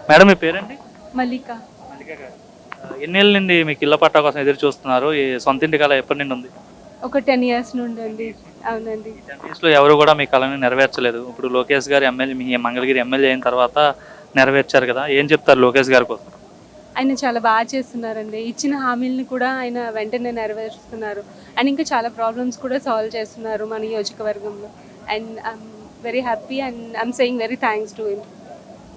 Madam మీ పేరండి? మల్లిక. మల్లిక గారు. ఎన్నేళ్ళ నుండి మీకు ఇళ్ల పట్టా కోసం ఎదురు చూస్తున్నారు? ఈ సొంత ఇంటి కళ ఎప్పటి నుండి ఉంది? ఒక 10 years నుండి అండి. అవునండి. ఈ 10 years లో ఎవరు కూడా మీ కళని నెరవేర్చలేదు. ఇప్పుడు లోకేష్ గారు ఎమ్మెల్యే, మీ మంగళగిరి ఎమ్మెల్యే అయిన తర్వాత నెరవేర్చారు కదా, ఏం చెప్తారు లోకేష్ గారి కోసం? ఆయన చాలా బాగా చేస్తున్నారండి. ఇచ్చిన హామీలను కూడా ఆయన వెంటనే నెరవేరుస్తున్నారు. అండ్ ఇంకా చాలా ప్రాబ్లమ్స్ కూడా సాల్వ్ చేస్తున్నారు మన నియోజకవర్గంలో. And I'm very happy and I'm saying very thanks to him.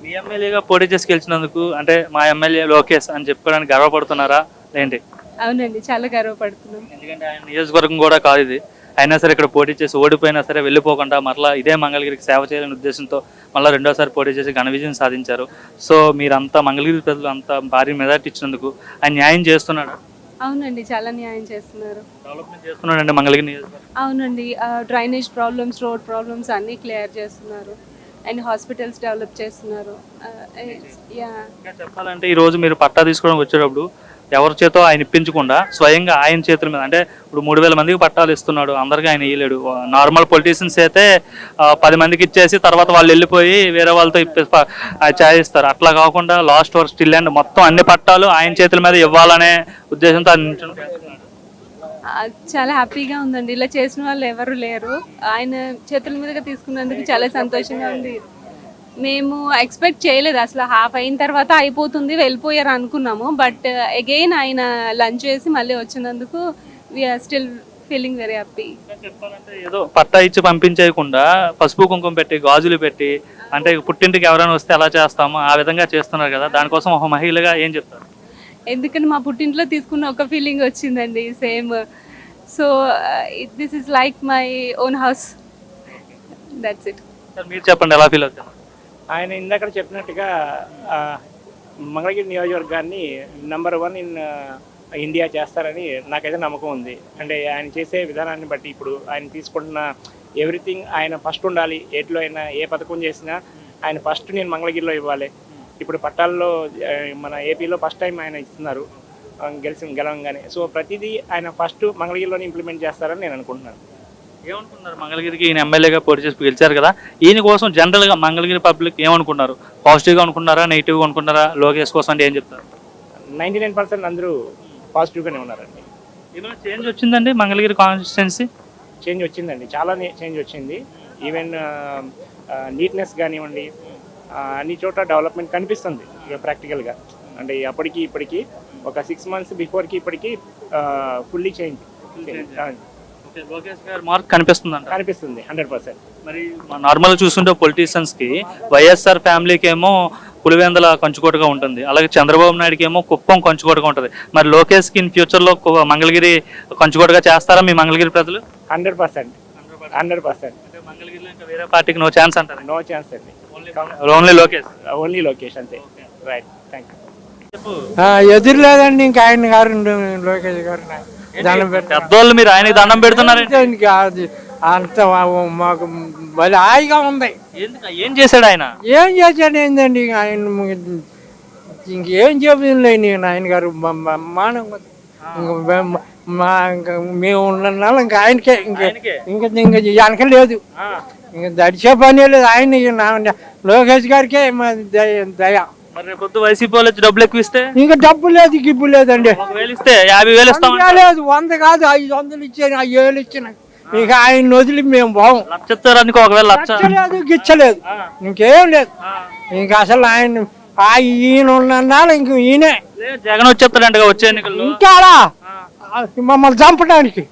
మీ ఎమ్మెల్యేగా పోటీ చేసి గెలిచినందుకు అంటే మా ఎమ్మెల్యే లోకేష్ అని చెప్పుకోవడానికి గర్వపడుతున్నారా ఏంటి? అవునండి, చాలా గర్వపడుతున్నాం. ఎందుకంటే ఆయన నియోజకవర్గం కూడా కాదు ఇది. అయినా సరే ఇక్కడ పోటీ చేసి ఓడిపోయినా సరే వెళ్ళిపోకుండా మరలా ఇదే మంగళగిరికి సేవ చేయాలనే ఉద్దేశంతో మళ్ళీ రెండోసారి పోటీ చేసి ఘన విజయం సాధించారు. సో మీరంతా మంగళగిరి ప్రజలు అంత భారీ మెజార్టీ ఇచ్చినందుకు ఆయన న్యాయం చేస్తున్నాడు. అవునండి, చాలా న్యాయం చేస్తున్నారు. డెవలప్మెంట్ చేస్తున్నాడండి మంగళగిరి నియోజకవర్గం. అవునండి, డ్రైనేజ్ ప్రాబ్లమ్స్, రోడ్ ప్రాబ్లమ్స్ అన్నీ క్లియర్ చేస్తున్నారు. అండ్ హాస్పిటల్స్ డెవలప్ చేస్తున్నారు. ఇంకా చెప్పాలంటే ఈరోజు మీరు పట్టా తీసుకోవడానికి వచ్చేటప్పుడు ఎవరి చేతో ఆయన ఇప్పించకుండా స్వయంగా ఆయన చేతుల మీద, అంటే ఇప్పుడు 3000 మందికి పట్టాలు ఇస్తున్నాడు, అందరికీ ఆయన ఇయ్యలేడు. నార్మల్ పొలిటీషియన్స్ అయితే 10 మందికి ఇచ్చేసి తర్వాత వాళ్ళు వెళ్ళిపోయి వేరే వాళ్ళతో చేయిస్తారు. అట్లా కాకుండా లాస్ట్ వరకు స్టిల్ అండ్ మొత్తం అన్ని పట్టాలు ఆయన చేతుల మీద ఇవ్వాలనే ఉద్దేశంతో చాలా హ్యాపీగా ఉందండి. ఇలా చేసిన వాళ్ళు ఎవరు లేరు. ఆయన చేతుల మీదుగా తీసుకున్నందుకు చాలా సంతోషంగా ఉంది. మేము ఎక్స్పెక్ట్ చేయలేదు, అసలు హాఫ్ అయిన తర్వాత అయిపోతుంది వెళ్ళిపోయారు అనుకున్నాము. బట్ అగైన్ ఆయన లంచ్ చేసి మళ్ళీ వచ్చినందుకు we're still feeling very happy. చెప్పాలంటే ఏదో పట్టా ఇచ్చి పంపించేయకుండా పసుపు కుంకుమ పెట్టి గాజులు పెట్టి, అంటే పుట్టింటికి ఎవరైనా వస్తే ఎలా చేస్తామో ఆ విధంగా చేస్తున్నారు కదా, దానికోసం ఒక మహిళగా ఏం చెప్తారు? ఎందుకంటే మా పుట్టింట్లో తీసుకున్న ఒక ఫీలింగ్ వచ్చిందండి same. So this is like my own house. That's it. మీరు చెప్పండి, ఎలా ఫీల్ అవుతారు? ఆయన ఇందాక చెప్పినట్టుగా మంగళగిరి నియోజకవర్గాన్ని నెంబర్ 1 ఇన్ ఇండియా చేస్తారని నాకైతే నమ్మకం ఉంది. అంటే ఆయన చేసే విధానాన్ని బట్టి ఇప్పుడు ఆయన తీసుకుంటున్న ఎవ్రీథింగ్ ఆయన ఫస్ట్ ఉండాలి. ఏట్లో అయినా ఏ పథకం చేసినా ఆయన ఫస్ట్ నేను మంగళగిరిలో ఇవ్వాలి. ఇప్పుడు పట్టాల్లో మన ఏపీలో ఫస్ట్ టైం ఆయన ఇస్తున్నారు గెలవంగానే. సో ప్రతిదీ ఆయన ఫస్ట్ మంగళగిరిలోనే ఇంప్లిమెంట్ చేస్తారని నేను అనుకుంటున్నాను. ఏమనుకున్నారు మంగళగిరికి ఈయన ఎమ్మెల్యేగా పోటీ చేసి గెలిచారు కదా, ఈయన కోసం జనరల్గా మంగళగిరి పబ్లిక్ ఏమనుకున్నారు? పాజిటివ్గా అనుకున్నారా, నెగిటివ్గా అనుకున్నారా? లోకేష్ కోసం అంటే ఏం చెప్తారు? 99% అందరూ పాజిటివ్గానే ఉన్నారండి. ఏమైనా చేంజ్ వచ్చిందండి మంగళగిరి కాన్స్టిట్యున్సీ? చేంజ్ వచ్చిందండి, చాలా చేంజ్ వచ్చింది. ఈవెన్ నీట్నెస్ కానివ్వండి, అన్ని చోట్ల డెవలప్మెంట్ కనిపిస్తుంది ప్రాక్టికల్గా. అంటే అప్పటికి ఇప్పటికి ఒక 6 months బిఫోర్కి ఇప్పటికి ఫుల్లీ చేంజ్ లోకేష్ గారి మార్క్ కనిపిస్తుంది 100%. మరి నార్మల్గా చూస్తుంటే పొలిటీషియన్స్కి వైఎస్ఆర్ ఫ్యామిలీకి ఏమో పులివెందుల కంచుకోటగా ఉంటుంది, అలాగే చంద్రబాబు నాయుడుకి ఏమో కుప్పం కంచుకోటగా ఉంటుంది. మరి లోకేష్కి ఇన్ ఫ్యూచర్లో మంగళగిరి కంచుకోటగా చేస్తారా మీ మంగళగిరి ప్రజలు? 100%. అంటే మంగళగిరిలో ఇంకా వేరే పార్టీకి నో ఛాన్స్ అంటారు? నో ఛాన్స్ అండి, ఓన్లీ లోకేష్ అంతే. Right, thank you. ఎదురు లేదండి ఇంకా ఆయన గారు, లోకేష్ గారు పెద్దోళ్ళు మీరు ఆయనకి దండం పెడుతున్నారు. అంత మాకు మళ్ళీ హాయిగా ఉంది. ఏం చేశాడు ఆయన? ఏం చేశాడు ఏందండి ఆయన, ఇంకేం చెప్పింది ఆయన గారు మానం. మేము ఉన్న ఇంకా ఆయనకే, ఇంకా వెనక లేదు, ఇంకా దడిచే పని లేదు. ఆయన లోకేష్ గారికే దయ. పొద్దు వైసీపీ వాళ్ళు వచ్చి డబ్బులు ఎక్కువ ఇస్తే ఇంకా డబ్బు లేదు, గిబ్బు లేదండి. 50,000 ఇస్తాం లేదు, 100 కాదు 500 ఇచ్చాను, 5,000 ఇచ్చిన. ఇక ఆయన వదిలి మేము బాగు లక్ష ఒకవేళ లేదు, గిచ్చలేదు, ఇంకేం లేదు. ఇంకా అసలు ఆయన ఈయన ఉన్నాడు, ఇంక ఈయనే జగన్ వచ్చేస్తాడంట వచ్చే ఎన్నికల్లో. ఇంకా మమ్మల్ని చంపడానికి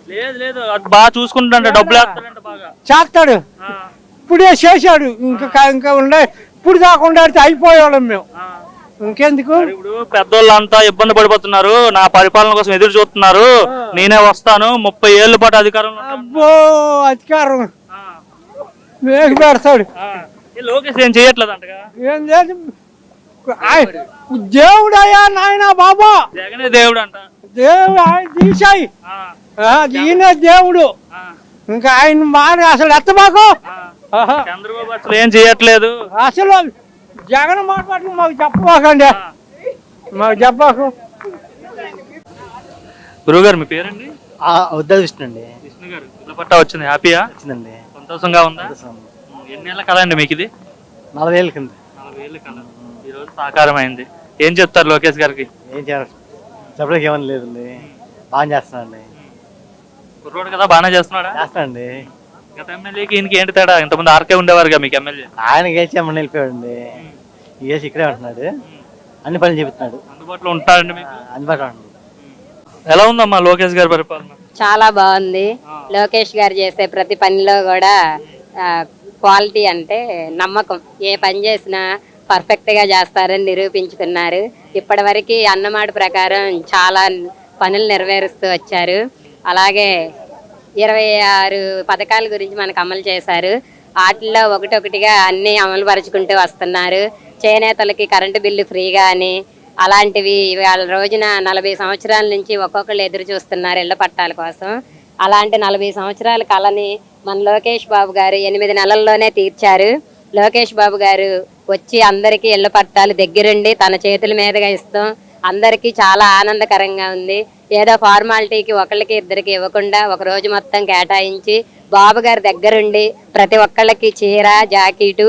లేదు బాగా చూసుకుంటాడు, డబ్బులు చేస్తాడు. ఇప్పుడే చేశాడు, ఇంకా ఉండే ఇప్పుడు కాకుండా అయిపోయేవాళ్ళం మేము. ఇంకెందుకు? ఇప్పుడు పెద్దోళ్ళంతా ఇబ్బంది పడిపోతున్నారు, నా పరిపాలన కోసం ఎదురు చూస్తున్నారు, నేనే వస్తాను 30 ఏళ్ల పాటు అధికారంలో. అబ్బో, అధికారం మేకు పెడతాడు. లోకేష్ ఏం చేయట్లేదు అంటగా? ఏం లేదు, దేవుడు అయ్యా నాయన బాబా, జగనే దేవుడు అంట. దేవుడు ఆయన తీసాయి, ఈయనే దేవుడు. ఇంకా ఆయన మాట అసలు ఎత్తబాకు. చంద్రబాబు అసలు ఏం చేయట్లేదు. అసలు జగన్ మాట్లాడు మాకు చెప్పబాకండి, మాకు చెప్పాకు. గురువుగారు మీ పేరండి? విష్ణు అండి. విష్ణు గారు, ఇళ్ళ పట్టా వచ్చింది, హ్యాపీయా? వచ్చిందండి. సంతోషంగా ఉందా? ఎన్నేళ్ళ కళ అండి మీకు ఇది? 40 ఏళ్ళ కింద. 40 ఏళ్ళ కళ. ఈ రోజు సాకారం అయింది. ఏం చెప్తారు లోకేష్ గారికి? ఏం చేయాలి చెప్పడానికి ఏమని లేదండి, బాగా చేస్తున్నాండి. కుర్రోడు కదా, బాగానే చేస్తున్నాడా? చేస్తానండి. గత ఎమ్మెల్యేకి ఈయనకి ఏంటి తేడా? ఇంతమంది ఆర్కే ఉండేవారుగా మీకు ఎమ్మెల్యే. ఆయన గెలిచి ఎమ్మని వెళ్ళిపోయాడండి, ఈ గెలిచి ఇక్కడే ఉంటున్నాడు, అన్ని పనులు చెబుతున్నాడు, అందుబాటులో ఉంటాడండి మీకు? అందుబాటులో ఉంటున్నాడు. ఎలా ఉందమ్మా లోకేష్ గారి పరిపాలన? చాలా బాగుంది. లోకేష్ గారు చేసే ప్రతి పనిలో కూడా క్వాలిటీ అంటే నమ్మకం. ఏ పని చేసినా పర్ఫెక్ట్ గా చేస్తారని నిరూపించుకున్నారు. ఇప్పటివరకు అన్నమాట ప్రకారం చాలా పనులు నెరవేరుస్తూ వచ్చారు. అలాగే 26 పథకాల గురించి మనకు అమలు చేశారు. వాటిల్లో ఒకటొకటిగా అన్ని అమలు పరుచుకుంటూ వస్తున్నారు. చేనేతలకి కరెంటు బిల్లు ఫ్రీగా అని అలాంటివి వాళ్ళ రోజున 40 సంవత్సరాల నుంచి ఒక్కొక్కళ్ళు ఎదురు చూస్తున్నారు ఇళ్ల పట్టాల కోసం. అలాంటి 40 సంవత్సరాల కళని మన లోకేష్ బాబు గారు 8 నెలల్లోనే తీర్చారు. లోకేష్ బాబు గారు వచ్చి అందరికీ ఇళ్ల పట్టాలు దగ్గరుండి తన చేతుల మీదుగా ఇస్తాం. అందరికీ చాలా ఆనందకరంగా ఉంది. ఏదో ఫార్మాలిటీకి ఒకళ్ళకి ఇద్దరికి ఇవ్వకుండా ఒక రోజు మొత్తం కేటాయించి బాబు గారి దగ్గరుండి ప్రతి ఒక్కళ్ళకి చీర, జాకెటు,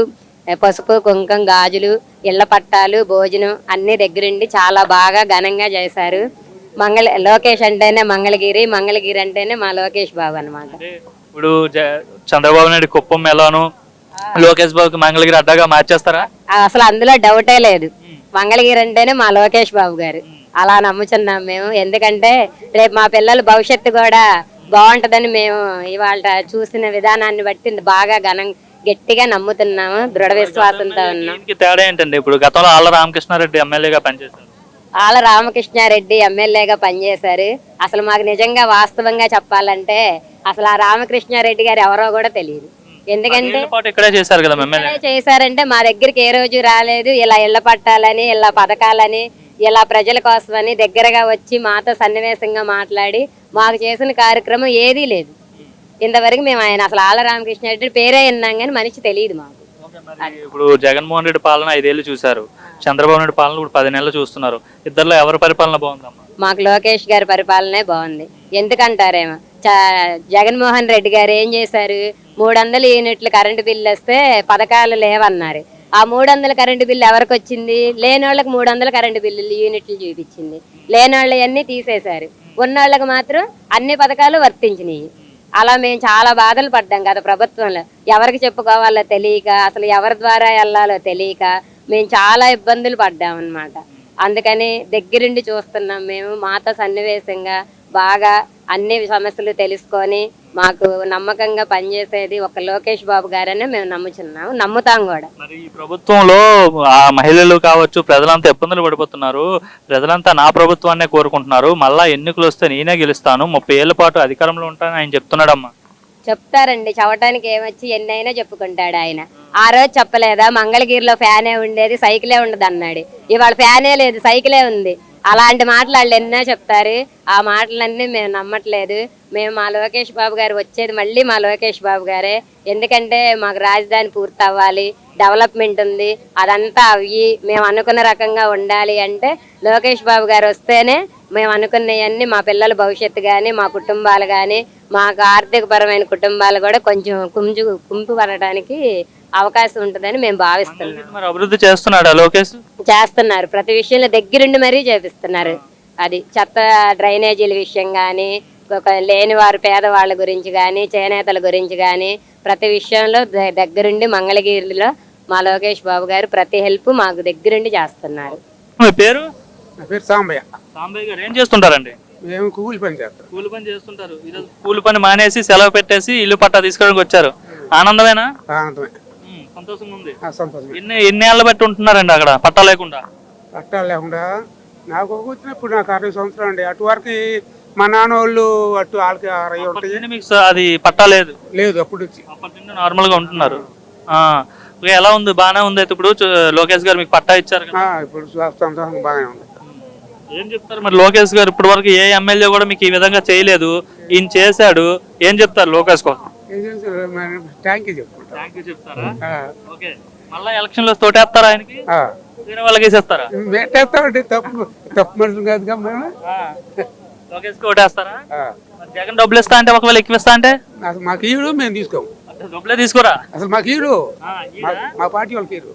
పసుపు, కుంకం, గాజులు, ఇళ్ల పట్టాలు, భోజనం అన్ని దగ్గరుండి చాలా బాగా ఘనంగా చేశారు. లోకేష్ అంటేనే మంగళగిరి, మంగళగిరి అంటేనే మా లోకేష్ బాబు అన్నమాట. ఇప్పుడు చంద్రబాబు నాయుడు కుప్పం ఎలాను, లోకేష్ బాబుకి మంగళగిరి అడ్డాగా మార్చేస్తారా? అసలు అందులో డౌటే లేదు. మంగళగిరి అంటేనే మా లోకేష్ బాబు గారు. అలా నమ్ముచున్నాం మేము. ఎందుకంటే రేపు మా పిల్లల భవిష్యత్తు కూడా బాగుంటదని మేము ఇవాళ చూసిన విధానాన్ని బట్టి బాగా గట్టిగా నమ్ముతున్నాము, దృఢ విశ్వాసంతో ఉన్నాం. తేడా ఏంటండి? ఇప్పుడు గతంలో ఆళ్ళ రామకృష్ణారెడ్డి ఎమ్మెల్యేగా పనిచేశారు. ఆళ్ళ రామకృష్ణారెడ్డి ఎమ్మెల్యేగా పనిచేశారు. అసలు మాకు నిజంగా వాస్తవంగా చెప్పాలంటే అసలు ఆ రామకృష్ణారెడ్డి గారు ఎవరో కూడా తెలియదు. ఎందుకంటే ఇక్కడే చేశారు కదా చేశారంటే మా దగ్గరికి ఏ రోజు రాలేదు. ఇలా ఇళ్ల పట్టాలని, ఇలా పథకాలని, ఇలా ప్రజల కోసమని దగ్గరగా వచ్చి మాతో సన్నివేశంగా మాట్లాడి మాకు చేసిన కార్యక్రమం ఏదీ లేదు ఇంతవరకు. మేము ఆయన అసలు ఆళ్ళ రామకృష్ణారెడ్డి పేరే విన్నాం కానీ మనిషి తెలియదు మాకు. ఇప్పుడు జగన్మోహన్ రెడ్డి పాలన 5 ఏళ్ళు చూశారు, చంద్రబాబు నాయుడు పాలన ఇప్పుడు 10 నెలలు చూస్తున్నారు. ఇద్దరిలో ఎవరి పరిపాలన బాగుందమ్మా? మాకు లోకేష్ గారి పరిపాలనే బాగుంది. ఎందుకంటారేమో జగన్మోహన్ రెడ్డి గారు ఏం చేశారు? 300 యూనిట్లు కరెంటు బిల్లు వస్తే పథకాలు లేవన్నారు. ఆ 300 కరెంటు బిల్లు ఎవరికి వచ్చింది? లేనోళ్ళకి 300 కరెంటు బిల్లు యూనిట్లు చూపించింది. లేనోళ్ళు అన్ని తీసేశారు. ఉన్నోళ్ళకి మాత్రం అన్ని పథకాలు వర్తించినాయి. అలా మేము చాలా బాధలు పడ్డాం గత ప్రభుత్వంలో. ఎవరికి చెప్పుకోవాలో తెలియక, అసలు ఎవరి ద్వారా వెళ్ళాలో తెలియక మేము చాలా ఇబ్బందులు పడ్డామన్నమాట. అందుకని దగ్గరుండి చూస్తున్నాం మేము. మాతో సన్నివేశంగా బాగా అన్ని సమస్యలు తెలుసుకొని మాకు నమ్మకంగా పనిచేసేది ఒక లోకేష్ బాబు గారనే మేము నమ్ముతాం కూడా. మరి ఈ ప్రభుత్వంలో ఆ మహిళలు కావచ్చు, ప్రజలంతా ఇబ్బందులు పడిపోతున్నారు. ప్రజలంతా నా ప్రభుత్వాన్నే కోరుకుంటున్నారు. మళ్ళా ఎన్నికలు వస్తే నేనే గెలుస్తాను, 30 ఏళ్ల పాటు అధికారంలో ఉంటానని ఆయన చెప్తున్నాడమ్మా. చెప్తారండి, చవటానికి ఏమొచ్చి ఎన్నైనా చెప్పుకుంటాడు ఆయన. ఆ రోజు చెప్పలేదా మంగళగిరిలో ఫ్యానే ఉండేది, సైకిలే ఉండదు అన్నాడు. ఇవాళ ఫ్యానే లేదు, సైకిలే ఉంది. అలాంటి మాటలు వాళ్ళు ఎన్నో చెప్తారు. ఆ మాటలన్నీ మేము నమ్మట్లేదు. మేము మా లోకేష్ బాబు గారు వచ్చేది మళ్ళీ మా లోకేష్ బాబు గారే. ఎందుకంటే మాకు రాజధాని పూర్తి అవ్వాలి, డెవలప్మెంట్ ఉంది, అదంతా అవి మేము అనుకున్న రకంగా ఉండాలి అంటే లోకేష్ బాబు గారు వస్తేనే మేము అనుకున్నవన్నీ మా పిల్లల భవిష్యత్తు కానీ, మా కుటుంబాలు కానీ, మాకు ఆర్థికపరమైన కుటుంబాలు కూడా కొంచెం కుంపు పడటానికి అవకాశం ఉంటుందని మేము భావిస్తున్నాం. అభివృద్ధి చేస్తున్నాడు లోకేష్. చేస్తున్నారు, ప్రతి విషయంలో దగ్గరుండి మరీ చేపిస్తున్నారు. అది చెత్త డ్రైనేజీల విషయం కానీ, లేని వారు పేదవాళ్ళ గురించి కానీ, చేనేతల గురించి కానీ ప్రతి విషయంలో దగ్గరుండి మంగళగిరిలో మా లోకేష్ బాబు గారు ప్రతి హెల్ప్ మాకు దగ్గరుండి చేస్తున్నారు. మీ పేరు? నా పేరు సాంబయ్య. సాంబయ్య గారు ఏం చేస్తుంటారండి? మేము కూలి పని చేస్తాం. కూలి పని చేస్తుంటారు. ఈరోజు కూలి పని మానేసి సెలవు పెట్టేసి ఇల్లు పట్టా తీసుకోవడానికి వచ్చారు. ఆనందమేనా? ఆనందమే, సంతోషంగా ఉంది. సంతోషమే. ఎన్ని ఏళ్ళ బట్టి ఉంటున్నారండి అక్కడ పట్టా లేకుండా? పట్టాలు లేకుండా నాకు వచ్చినప్పుడు నాకు 60 సంవత్సరాలు అండి. అటు వరకు మా నాన్న వాళ్ళు అటు వాళ్ళకి 60 ఉంటాయి. మీకు అది పట్టా లేదు? లేదు, అప్పుడు వచ్చి అప్పటి నుండి నార్మల్ గా ఉంటున్నారు. ఎలా ఉంది? బాగానే ఉంది. అయితే ఇప్పుడు లోకేష్ గారు మీకు పట్టా ఇచ్చారు కదా, ఇప్పుడు సంతోషంగా బాగానే ఉంది. ఏం చెప్తారు మరి లోకేష్ గారు? ఇప్పటి వరకు ఏ ఎమ్మెల్యే కూడా మీకు ఈ విధంగా చేయలేదు, ఈయన చేశాడు. ఏం చెప్తారు లోకేష్ కోసం? థ్యాంక్ యూ చెప్పుకుంటా. థ్యాంక్ యూ చెప్తారా? ఓకే. మళ్ళీ ఎలక్షన్ లో తోటేస్తారా ఆయనకి? వేరే వాళ్ళకి వేసేస్తారా? వేటేస్తామండి, తప్పు మనుషులు కాదుగా మేము. లోకేష్ కి ఓటేస్తారా? జగన్ డబ్బులు ఇస్తా అంటే ఒకవేళ ఎక్కువిస్తా అంటే? అసలు మాకు ఈడు మేము తీసుకోము. డబ్బులే తీసుకోరా? అసలు మాకు ఈడు, మా పార్టీ వాళ్ళకి ఈడు.